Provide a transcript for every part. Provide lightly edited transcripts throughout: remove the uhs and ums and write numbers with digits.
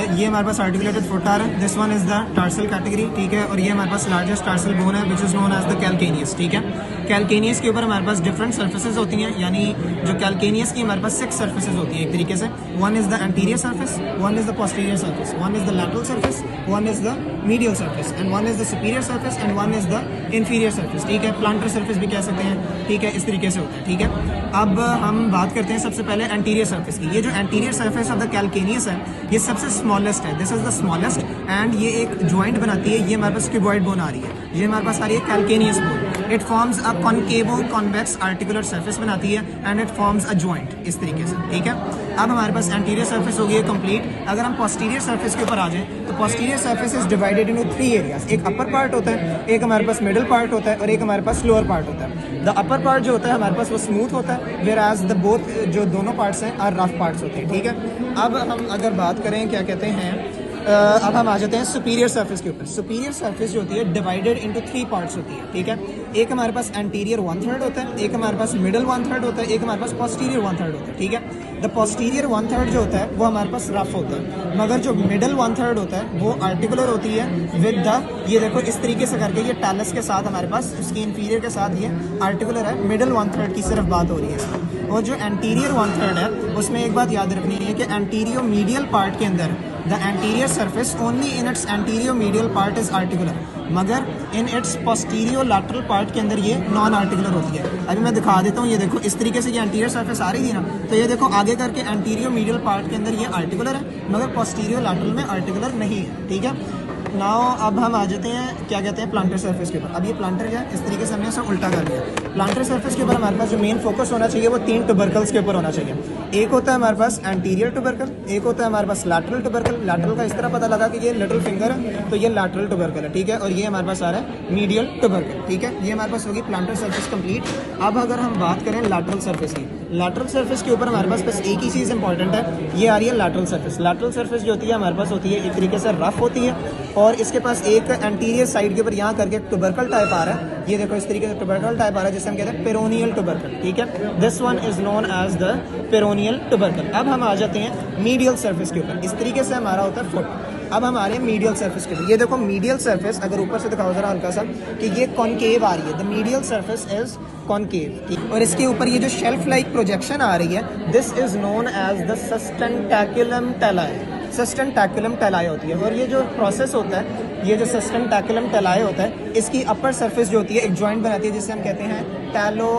ये हमारे पास articulated foot आ रहा है, this one is the tarsal category, ठीक है। और ये हमारे पास लार्जेस्ट टार्सल बोन है which is known as the calcaneus, ठीक है। कैलकेनियस के ऊपर हमारे पास डिफरेंट सर्फेसेज होती हैं, यानी जो कैलकेनियस की हमारे पास 6 सर्फेसेज होती है एक तरीके से। One is the anterior surface, one is the posterior surface, one is the lateral surface, one is the medial surface and one is the superior surface and one is the inferior surface, ठीक है। Planter surface भी कह सकते हैं, ठीक है। इस तरीके से होता है, ठीक है। अब हम बात करते हैं सबसे पहले एंटीरियर सर्फेस की। ये जो anterior surface of the calcaneus है ये सबसे स्मॉलेस्ट है, this is the smallest and ये एक ज्वाइंट बनाती है। ये हमारे पास क्यूबॉइड बोन आ रही है, ये हमारे पास आ रही है calcaneus bone. It forms a कॉनकेवो convex articular surface बनाती है and it forms a joint, इस तरीके से, ठीक है। अब हमारे पास एंटीरियर सर्फेस हो गई है कंप्लीट। अगर हम पोस्टीरियर सर्फेस के ऊपर आ जाएं तो posterior surface is divided into 3 areas. एक अपर पार्ट होता है, एक हमारे पास मिडिल पार्ट होता है और एक हमारे पास लोअर पार्ट होता है। द अपर पार्ट जो होता है हमारे पास वो स्मूथ होता है, वेयर एज द बोथ जो दोनों पार्ट्स हैं आर रफ पार्ट्स होते हैं, ठीक है। अब हम अगर बात करें क्या कहते हैं, अब हम आ जाते हैं सुपीरियर सर्फेस के ऊपर। सुपीरियर सर्फेस जो होती है डिवाइडेड इनटू 3 पार्ट्स होती है, ठीक है। एक हमारे पास एंटीरियर 1/3 होता है, एक हमारे पास मिडिल 1/3 होता है, एक हमारे पास पोस्टीरियर 1/3 होता है, ठीक है। द पोस्टीरियर 1/3 जो होता है वो हमारे पास रफ होता है, मगर जो मिडिल 1/3 होता है वो आर्टिकुलर होती है विद द, ये देखो इस तरीके से करके, ये टैलस के साथ हमारे पास उसकी इंफीरियर के साथ ये आर्टिकुलर है। मिडिल 1/3 की सिर्फ बात हो रही है। और जो एंटीरियर 1/3 है उसमें एक बात याद रखनी है कि एंटीरियो मीडियल पार्ट के अंदर the anterior surface only in its antero medial part is articular, मगर in its postero lateral part के अंदर ये नॉन आर्टिकुलर होती है। अभी मैं दिखा देता हूँ, ये देखो इस तरीके से ये एंटीरियर सर्फेस आ रही थी ना, तो ये देखो आगे करके एंटीरियो मीडियल पार्ट के अंदर ये आर्टिकुलर है मगर पोस्टीरियो लैटरल में आर्टिकुलर नहीं है, ठीक है। नाउ अब हम आ जाते हैं क्या कहते हैं प्लांटर सर्फेस के ऊपर। अब ये प्लांटर क्या है, इस तरीके से हमने इसे उल्टा कर लिया। प्लांटर सर्फेस के ऊपर हमारे पास जो मेन फोकस होना चाहिए वो 3 ट्यूबरकल्स के ऊपर होना चाहिए। एक होता है हमारे पास एंटीरियर ट्यूबरकल, एक होता है हमारे पास लैटरल ट्यूबरकल। लैटरल का इस तरह पता लगा कि ये लिटिल फिंगर है तो ये लैटरल ट्यूबरकल है, ठीक है। और ये हमारे पास आ रहा है मीडियल ट्यूबरकल, ठीक है। ये हमारे पास होगी प्लांटर सर्फेस कंप्लीट। अब अगर हम बात करें लैटरल सर्फेस की, लैटरल सर्फेस के ऊपर हमारे पास बस एक ही चीज़ इंपॉर्टेंट है, ये आ रही है लैटरल सर्फेस। लैटरल सर्फेस जो होती है हमारे पास होती है एक तरीके से रफ होती है और इसके पास एक एंटीरियर साइड के ऊपर यहाँ करके ट्यूबरकल टाइप आ रहा है। ये देखो इस तरीके से ट्यूबरकल टाइप आ रहा है जिसे हम कहते हैं पेरोनियल ट्यूबरकल, ठीक है। This one is known as the peroneal tubercle. अब हम आ जाते हैं मीडियल सर्फेस के ऊपर। इस तरीके से हमारा होता है फुट। अब हम आ रहे हैं मीडियल सर्फेस के ऊपर। ये देखो मीडियल सर्फेस अगर ऊपर से दिखाओ जरा हल्का सा कि ये कॉनकेव आ रही है, the medial surface is concave. और इसके ऊपर ये जो शेल्फ लाइक प्रोजेक्शन आ रही है this is known as the sustentaculum tali. Sustentaculum tali होती है। और ये जो प्रोसेस होता है, ये जो सस्टेंटैकुलम टेलाई होता है, इसकी अपर सरफेस जो होती है एक जॉइंट बनाती है जिसे हम कहते हैं टैलो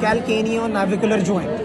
कैलकेनियो नाविकुलर जॉइंट।